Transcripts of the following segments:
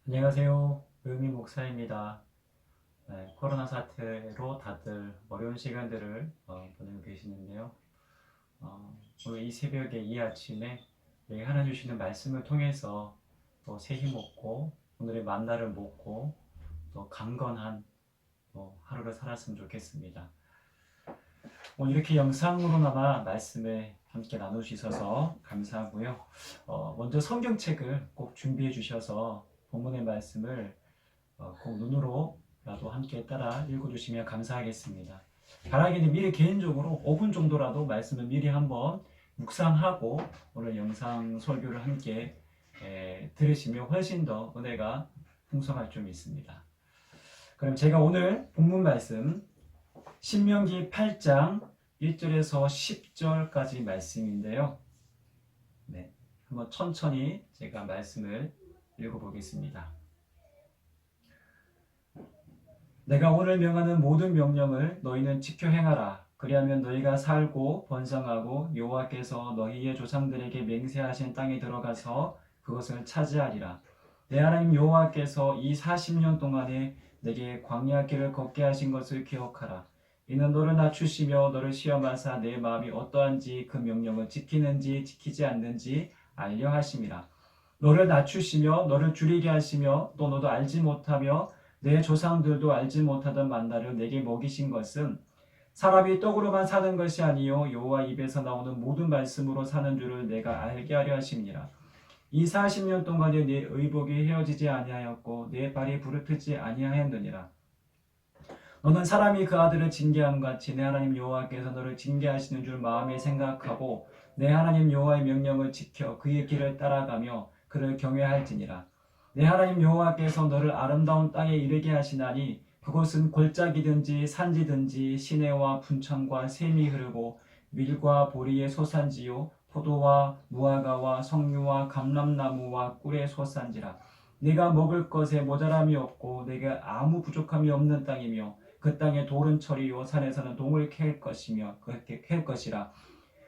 안녕하세요. 의미 목사입니다. 네, 코로나 사태로 다들 어려운 시간들을 보내고 계시는데요. 오늘 이 새벽에 이 아침에 하나 주시는 말씀을 통해서 또 새 힘 얻고 오늘의 만나를 먹고 또 강건한 하루를 살았으면 좋겠습니다. 오늘 이렇게 영상으로나마 말씀을 함께 나누셔서 감사하고요. 먼저 성경책을 꼭 준비해 주셔서 본문의 말씀을 꼭 눈으로라도 함께 따라 읽어주시면 감사하겠습니다. 바라기는 미리 개인적으로 5분 정도라도 말씀을 미리 한번 묵상하고 오늘 영상 설교를 함께 들으시면 훨씬 더 은혜가 풍성할 줄 믿습니다. 그럼 제가 오늘 본문 말씀 신명기 8장 1절에서 10절까지 말씀인데요. 네, 한번 천천히 제가 말씀을 읽어보겠습니다. 내가 오늘 명하는 모든 명령을 너희는 지켜 행하라. 그리하면 너희가 살고 번성하고 여호와께서 너희의 조상들에게 맹세하신 땅에 들어가서 그것을 차지하리라. 내 하나님 여호와께서 이 40년 동안에 내게 광야 길을 걷게 하신 것을 기억하라. 이는 너를 낮추시며 너를 시험하사 내 마음이 어떠한지 그 명령을 지키는지 지키지 않는지 알려 하심이라. 너를 낮추시며 너를 줄이게 하시며 또 너도 알지 못하며 내 조상들도 알지 못하던 만나를 내게 먹이신 것은 사람이 떡으로만 사는 것이 아니요 여호와 입에서 나오는 모든 말씀으로 사는 줄을 내가 알게 하려 하심이라. 이 40년 동안에 내 의복이 헤어지지 아니하였고 내 발이 부르트지 아니하였느니라. 너는 사람이 그 아들을 징계함 같이 내 하나님 여호와께서 너를 징계하시는 줄 마음에 생각하고 내 하나님 여호와의 명령을 지켜 그의 길을 따라가며 그를 경외할지니라. 내 하나님 여호와께서 너를 아름다운 땅에 이르게 하시나니 그곳은 골짜기든지 산지든지 시내와 분천과 샘이 흐르고 밀과 보리의 소산지요 포도와 무화과와 석류와 감람나무와 꿀의 소산지라. 네가 먹을 것에 모자람이 없고 내가 아무 부족함이 없는 땅이며 그 땅에 돌은 철이요 산에서는 동을 캘 것이며 그렇게 캘 것이라.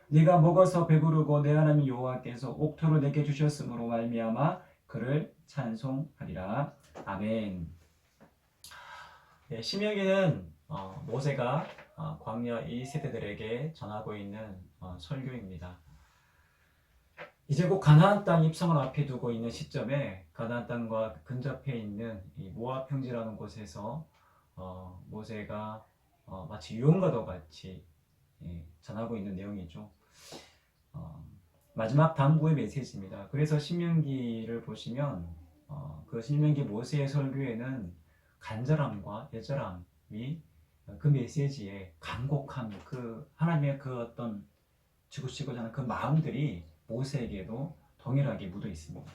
네가 먹어서 배부르고 내 하나님 여호와께서 옥토를 내게 주셨으므로 말미암아 그를 찬송하리라. 아멘. 네, 신명기는 모세가 광야 1세대들에게 전하고 있는 설교입니다. 이제 곧 가나안 땅 입성을 앞에 두고 있는 시점에 가나안 땅과 근접해 있는 이 모압 평지라는 곳에서 모세가 마치 유언과도 같이 전하고 있는 내용이죠. 마지막 당부의 메시지입니다. 그래서 신명기를 보시면 그 신명기 모세의 설교에는 간절함과 애절함이 그 메시지의 간곡함, 그 하나님의 그 어떤 주시고자 하는 그 마음들이 모세에게도 동일하게 묻어 있습니다.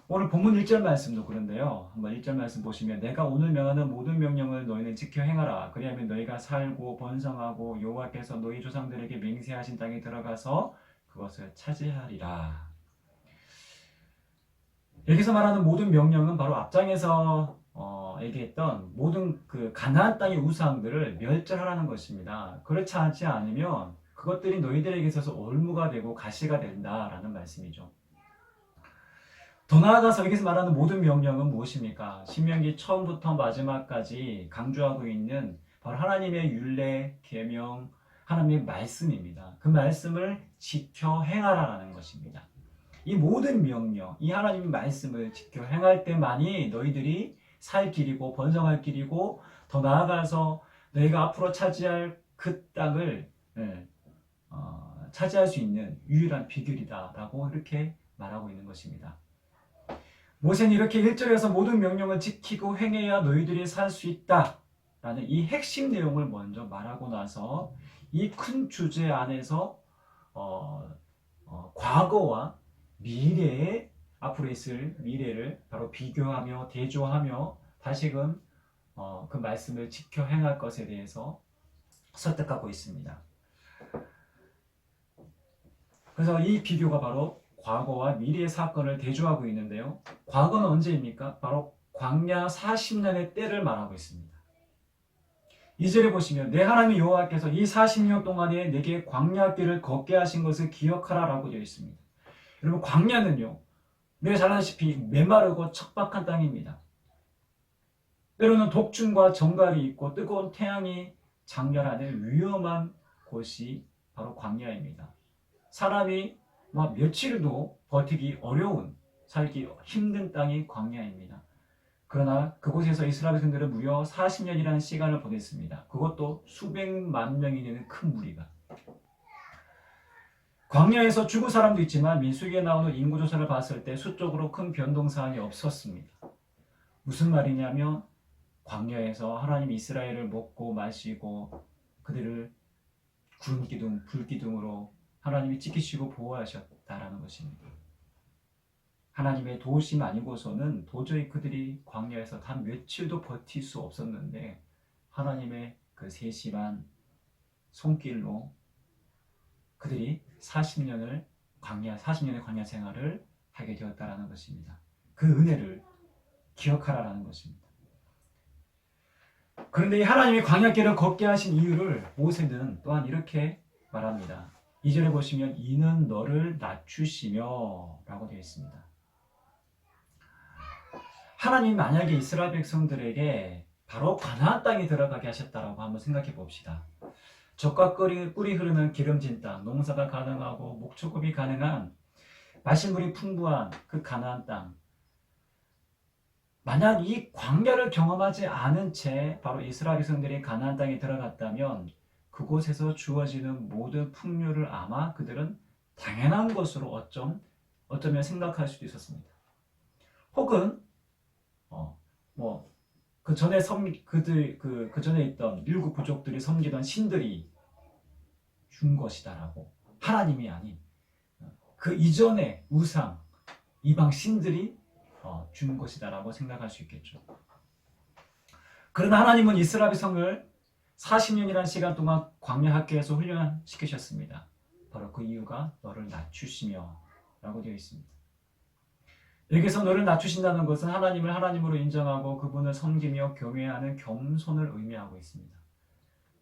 오늘 본문 1절 말씀도 그런데요. 한번 1절 말씀 보시면 내가 오늘 명하는 모든 명령을 너희는 지켜 행하라. 그리하면 너희가 살고 번성하고 여호와께서 너희 조상들에게 맹세하신 땅에 들어가서 그것을 차지하리라. 여기서 말하는 모든 명령은 바로 앞장에서 얘기했던 모든 그 가나안 땅의 우상들을 멸절하라는 것입니다. 그렇지 않지 않으면 그것들이 너희들에게 있어서 올무가 되고 가시가 된다라는 말씀이죠. 더 나아가서 여기서 말하는 모든 명령은 무엇입니까? 신명기 처음부터 마지막까지 강조하고 있는 바로 하나님의 율례, 계명, 하나님의 말씀입니다. 그 말씀을 지켜 행하라는 것입니다. 이 모든 명령, 이 하나님의 말씀을 지켜 행할 때만이 너희들이 살 길이고 번성할 길이고 더 나아가서 너희가 앞으로 차지할 그 땅을 차지할 수 있는 유일한 비결이다라고 이렇게 말하고 있는 것입니다. 모세는 이렇게 1절에서 모든 명령을 지키고 행해야 너희들이 살 수 있다라는 이 핵심 내용을 먼저 말하고 나서 이 큰 주제 안에서 과거와 미래에 앞으로 있을 미래를 바로 비교하며 대조하며 다시금 그 말씀을 지켜 행할 것에 대해서 설득하고 있습니다. 그래서 이 비교가 바로 과거와 미래의 사건을 대조하고 있는데요. 과거는 언제입니까? 바로 광야 40년의 때를 말하고 있습니다. 2절에 보시면 내 하나님 여호와께서 이 40년 동안에 내게 광야 길을 걷게 하신 것을 기억하라 라고 되어 있습니다. 여러분 광야는요. 우리가 잘 아시다시피 메마르고 척박한 땅입니다. 때로는 독충과 정갈이 있고 뜨거운 태양이 장렬하는 위험한 곳이 바로 광야입니다. 사람이 며칠도 버티기 어려운, 살기 힘든 땅이 광야입니다. 그러나 그곳에서 이스라엘 백성들은 무려 40년이라는 시간을 보냈습니다. 그것도 수백만 명이 되는 큰 무리가. 광야에서 죽은 사람도 있지만 민수기에 나오는 인구조사를 봤을 때 수적으로 큰 변동사항이 없었습니다. 무슨 말이냐면 광야에서 하나님이 이스라엘을 먹고 마시고 그들을 구름기둥, 불기둥으로 하나님이 지키시고 보호하셨다라는 것입니다. 하나님의 도우심 아니고서는 도저히 그들이 광야에서 단 며칠도 버틸 수 없었는데 하나님의 그 세심한 손길로 그들이 40년의 광야 생활을 하게 되었다라는 것입니다. 그 은혜를 기억하라라는 것입니다. 그런데 이 하나님이 광야길을 걷게 하신 이유를 모세는 또한 이렇게 말합니다. 2절에 보시면 이는 너를 낮추시며 라고 되어 있습니다. 하나님이 만약에 이스라엘 백성들에게 바로 가나안 땅에 들어가게 하셨다라고 한번 생각해 봅시다. 젖과 꿀이 흐르는 기름진 땅, 농사가 가능하고 목축업이 가능한 마실물이 풍부한 그 가나안 땅. 만약 이 광야를 경험하지 않은 채 바로 이스라엘 백성들이 가나안 땅에 들어갔다면 그곳에서 주어지는 모든 풍요를 아마 그들은 당연한 것으로 어쩌면 생각할 수도 있었습니다. 혹은 그 전에 그 전에 있던 일곱 부족들이 섬기던 신들이 준 것이다라고, 하나님이 아닌 그 이전의 우상 이방 신들이 준 것이다라고 생각할 수 있겠죠. 그러나 하나님은 이스라엘 백성을 40년이라는 시간 동안 광야 학교에서 훈련시키셨습니다. 바로 그 이유가 너를 낮추시며 라고 되어 있습니다. 여기서 너를 낮추신다는 것은 하나님을 하나님으로 인정하고 그분을 섬기며 경외하는 겸손을 의미하고 있습니다.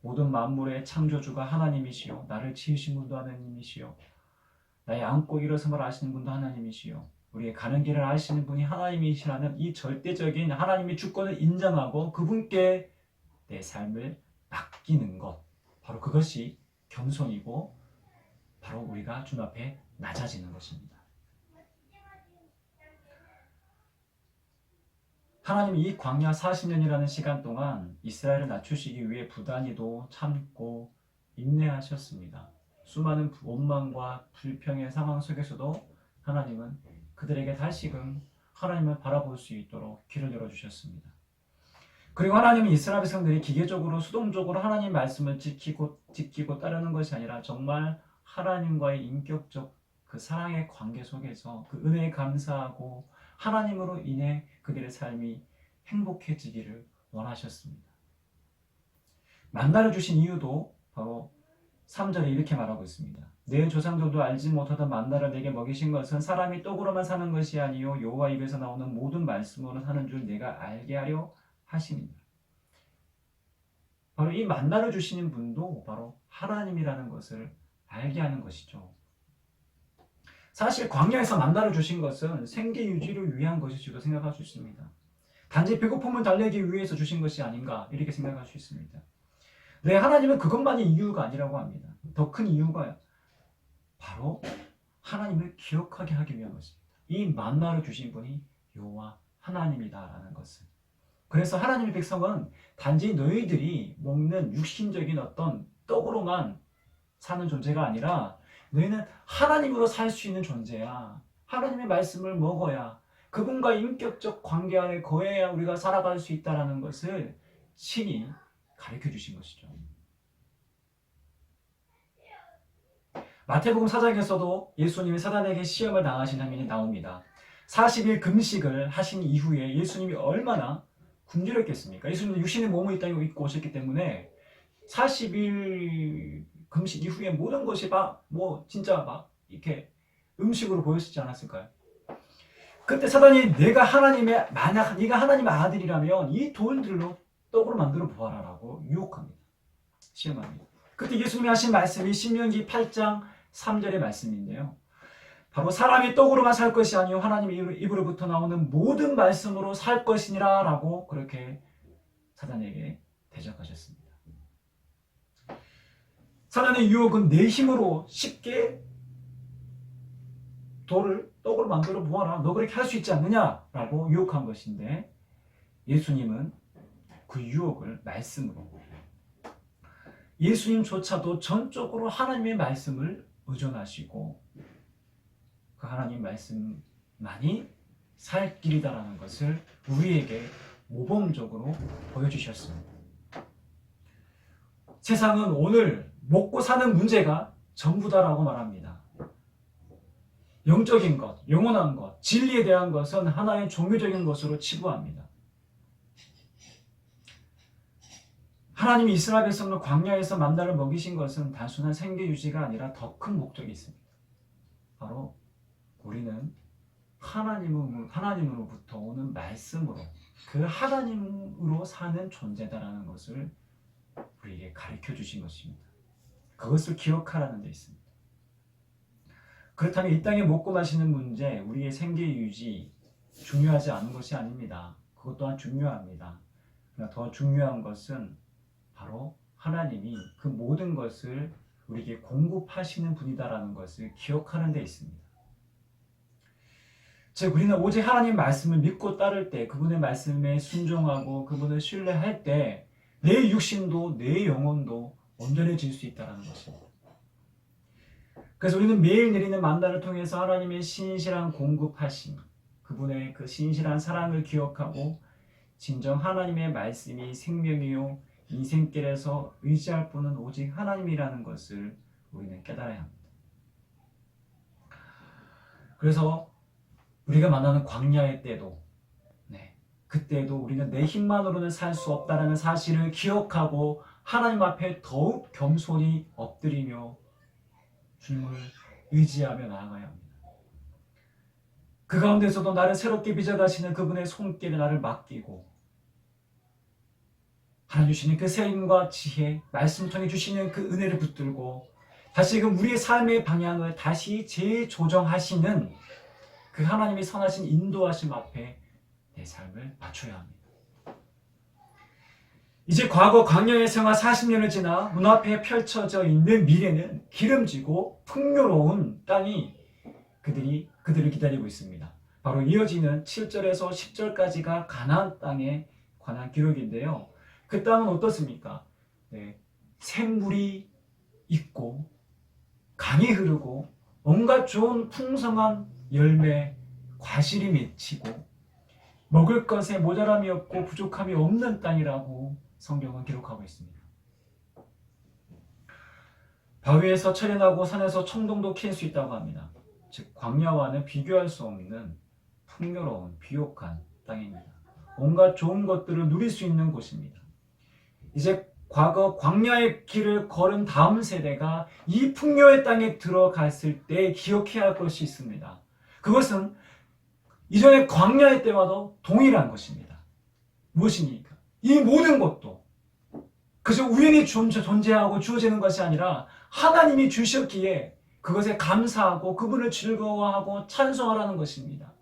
모든 만물의 창조주가 하나님이시요 나를 지으신 분도 하나님이시요 나의 앉고 일어섬을 아시는 분도 하나님이시요 우리의 가는 길을 아시는 분이 하나님이시라는 이 절대적인 하나님의 주권을 인정하고 그분께 내 삶을 맡기는 것, 바로 그것이 겸손이고 바로 우리가 주님 앞에 낮아지는 것입니다. 하나님이 이 광야 40년이라는 시간 동안 이스라엘을 낮추시기 위해 부단히도 참고 인내하셨습니다. 수많은 원망과 불평의 상황 속에서도 하나님은 그들에게 다시금 하나님을 바라볼 수 있도록 길을 열어주셨습니다. 그리고 하나님은 이스라엘 백성들이 기계적으로 수동적으로 하나님 말씀을 지키고 따르는 것이 아니라 정말 하나님과의 인격적 그 사랑의 관계 속에서 그 은혜에 감사하고 하나님으로 인해 그들의 삶이 행복해지기를 원하셨습니다. 만나를 주신 이유도 바로 3절에 이렇게 말하고 있습니다. 내 조상들도 알지 못하던 만나를 내게 먹이신 것은 사람이 떡으로만 사는 것이 아니요 여호와 입에서 나오는 모든 말씀으로 사는 줄 내가 알게 하려 하심이니라. 바로 이 만나를 주시는 분도 바로 하나님이라는 것을 알게 하는 것이죠. 사실 광야에서 만나를 주신 것은 생계 유지를 위한 것이지도 생각할 수 있습니다. 단지 배고픔을 달래기 위해서 주신 것이 아닌가 이렇게 생각할 수 있습니다. 네, 하나님은 그것만이 이유가 아니라고 합니다. 더 큰 이유가 바로 하나님을 기억하게 하기 위한 것입니다. 이 만나를 주신 분이 여호와 하나님이다라는 것을. 그래서 하나님의 백성은 단지 너희들이 먹는 육신적인 어떤 떡으로만 사는 존재가 아니라 너희는 하나님으로 살 수 있는 존재야. 하나님의 말씀을 먹어야 그분과 인격적 관계 안에 거해야 우리가 살아갈 수 있다는 것을 친히 가르쳐 주신 것이죠. 마태복음 4장에서도 예수님이 사단에게 시험을 당하신 장면이 나옵니다. 40일 금식을 하신 이후에 예수님이 얼마나 굶주렸겠습니까? 예수님은 육신의 몸을 이 땅에 입고 오셨기 때문에 40일 금식 이후에 모든 것이 진짜 이렇게 음식으로 보였지 않았을까요? 그때 사단이 만약 네가 하나님의 아들이라면 이 돌들로 떡으로 만들어 보아라라고 유혹합니다. 시험합니다. 그때 예수님이 하신 말씀이 신명기 8장 3절의 말씀인데요. 바로 사람이 떡으로만 살 것이 아니요 하나님의 입으로부터 나오는 모든 말씀으로 살 것이니라 라고 그렇게 사단에게 대적하셨습니다. 사단의 유혹은 내 힘으로 쉽게 떡을 만들어 모아라. 너 그렇게 할 수 있지 않느냐라고 유혹한 것인데 예수님은 그 유혹을 말씀으로 예수님조차도 전적으로 하나님의 말씀을 의존하시고 그 하나님 말씀만이 살 길이다라는 것을 우리에게 모범적으로 보여주셨습니다. 세상은 오늘 먹고 사는 문제가 전부다라고 말합니다. 영적인 것, 영원한 것, 진리에 대한 것은 하나의 종교적인 것으로 치부합니다. 하나님이 이스라엘 백성을 광야에서 만나를 먹이신 것은 단순한 생계 유지가 아니라 더 큰 목적이 있습니다. 바로 우리는 하나님으로부터 오는 말씀으로 그 하나님으로 사는 존재다라는 것을 우리에게 가르쳐 주신 것입니다. 그것을 기억하라는 데 있습니다. 그렇다면 이 땅에 먹고 마시는 문제, 우리의 생계 유지 중요하지 않은 것이 아닙니다. 그것 또한 중요합니다. 그러나 더 중요한 것은 바로 하나님이 그 모든 것을 우리에게 공급하시는 분이다라는 것을 기억하는 데 있습니다. 즉 우리는 오직 하나님 말씀을 믿고 따를 때, 그분의 말씀에 순종하고 그분을 신뢰할 때 내 육신도 내 영혼도 온전해질 수 있다는 것입니다. 그래서 우리는 매일 내리는 만나를 통해서 하나님의 신실한 공급하심, 그분의 그 신실한 사랑을 기억하고 진정 하나님의 말씀이 생명이요 인생길에서 의지할 분은 오직 하나님이라는 것을 우리는 깨달아야 합니다. 그래서 우리가 만나는 광야의 때도 그때도 우리는 내 힘만으로는 살 수 없다는 사실을 기억하고 하나님 앞에 더욱 겸손히 엎드리며 주님을 의지하며 나아가야 합니다. 그 가운데서도 나를 새롭게 빚어가시는 그분의 손길에 나를 맡기고 하나님 주시는 그 세임과 지혜, 말씀 통해 주시는 그 은혜를 붙들고 다시금 우리의 삶의 방향을 다시 재조정하시는 그 하나님의 선하신 인도하심 앞에 내 삶을 맞춰야 합니다. 이제 과거 광야의 생활 40년을 지나 눈앞에 펼쳐져 있는 미래는 기름지고 풍요로운 땅이 그들을 기다리고 있습니다. 바로 이어지는 7절에서 10절까지가 가나안 땅에 관한 기록인데요. 그 땅은 어떻습니까? 샘물이 있고 강이 흐르고 온갖 좋은 풍성한 열매, 과실이 맺히고 먹을 것에 모자람이 없고 부족함이 없는 땅이라고 성경은 기록하고 있습니다. 바위에서 철이 나고 산에서 청동도 캘 수 있다고 합니다. 즉 광야와는 비교할 수 없는 풍요로운 비옥한 땅입니다. 온갖 좋은 것들을 누릴 수 있는 곳입니다. 이제 과거 광야의 길을 걸은 다음 세대가 이 풍요의 땅에 들어갔을 때 기억해야 할 것이 있습니다. 그것은 이전의 광야의 때와도 동일한 것입니다. 무엇입니까? 이 모든 것도 그저 우연히 존재하고 주어지는 것이 아니라 하나님이 주셨기에 그것에 감사하고 그분을 즐거워하고 찬송하라는 것입니다.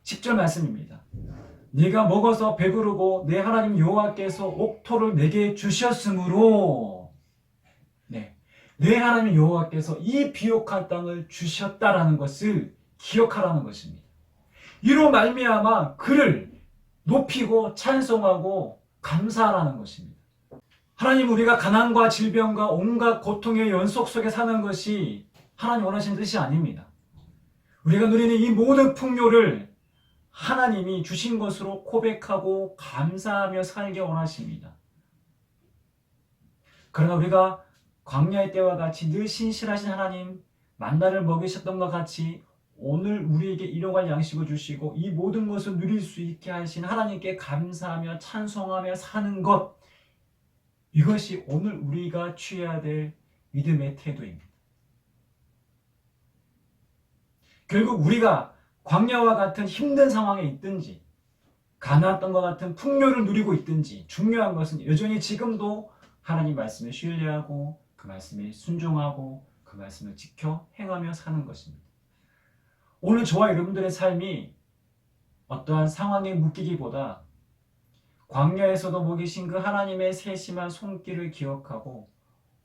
10절 말씀입니다. 네가 먹어서 배부르고 내 하나님 여호와께서 옥토를 내게 주셨으므로 내 하나님 여호와께서 이 비옥한 땅을 주셨다라는 것을 기억하라는 것입니다. 이로 말미암아 그를 높이고 찬송하고 감사하라는 것입니다. 하나님, 우리가 가난과 질병과 온갖 고통의 연속 속에 사는 것이 하나님 원하시는 뜻이 아닙니다. 우리가 누리는 이 모든 풍요를 하나님이 주신 것으로 고백하고 감사하며 살기 원하십니다. 그러나 우리가 광야의 때와 같이 늘 신실하신 하나님, 만나를 먹이셨던 것 같이 오늘 우리에게 일용할 양식을 주시고 이 모든 것을 누릴 수 있게 하신 하나님께 감사하며 찬송하며 사는 것, 이것이 오늘 우리가 취해야 될 믿음의 태도입니다. 결국 우리가 광야와 같은 힘든 상황에 있든지 가나안 땅과 같은 풍요를 누리고 있든지 중요한 것은 여전히 지금도 하나님 말씀에 신뢰하고 그 말씀에 순종하고 그 말씀을 지켜 행하며 사는 것입니다. 오늘 저와 여러분들의 삶이 어떠한 상황에 묶이기보다 광야에서도 먹이신 그 하나님의 세심한 손길을 기억하고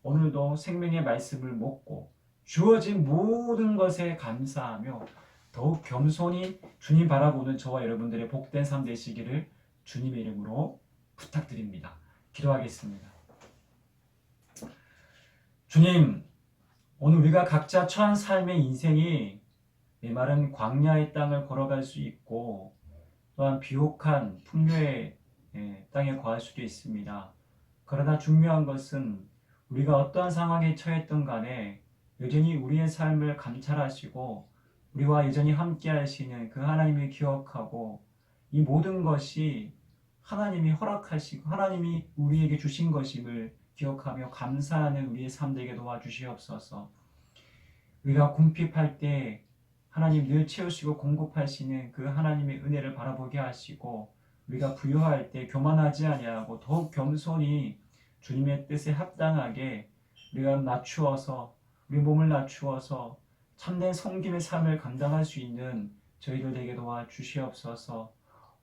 오늘도 생명의 말씀을 먹고 주어진 모든 것에 감사하며 더욱 겸손히 주님 바라보는 저와 여러분들의 복된 삶 되시기를 주님의 이름으로 부탁드립니다. 기도하겠습니다. 주님, 오늘 우리가 각자 처한 삶의 인생이 메마른 광야의 땅을 걸어갈 수 있고 또한 비옥한 풍요의 땅에 거할 수도 있습니다. 그러나 중요한 것은 우리가 어떠한 상황에 처했던 간에 여전히 우리의 삶을 감찰하시고 우리와 여전히 함께 하시는 그 하나님을 기억하고 이 모든 것이 하나님이 허락하시고 하나님이 우리에게 주신 것임을 기억하며 감사하는 우리의 삶 되게 도와주시옵소서. 우리가 궁핍할 때 하나님 늘 채우시고 공급하시는 그 하나님의 은혜를 바라보게 하시고 우리가 부유할 때 교만하지 아니하고 더욱 겸손히 주님의 뜻에 합당하게 우리가 낮추어서 우리 몸을 낮추어서 참된 섬김의 삶을 감당할 수 있는 저희들 되게 도와주시옵소서.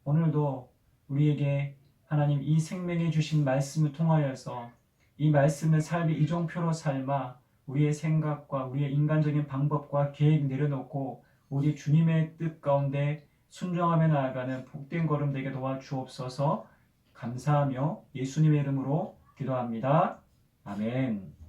오늘도 우리에게 하나님 이 생명에 주신 말씀을 통하여서 이 말씀을 삶의 이종표로 삶아 우리의 생각과 우리의 인간적인 방법과 계획 내려놓고 우리 주님의 뜻 가운데 순종하며 나아가는 복된 걸음 되게 도와주옵소서. 감사하며 예수님의 이름으로 기도합니다. 아멘.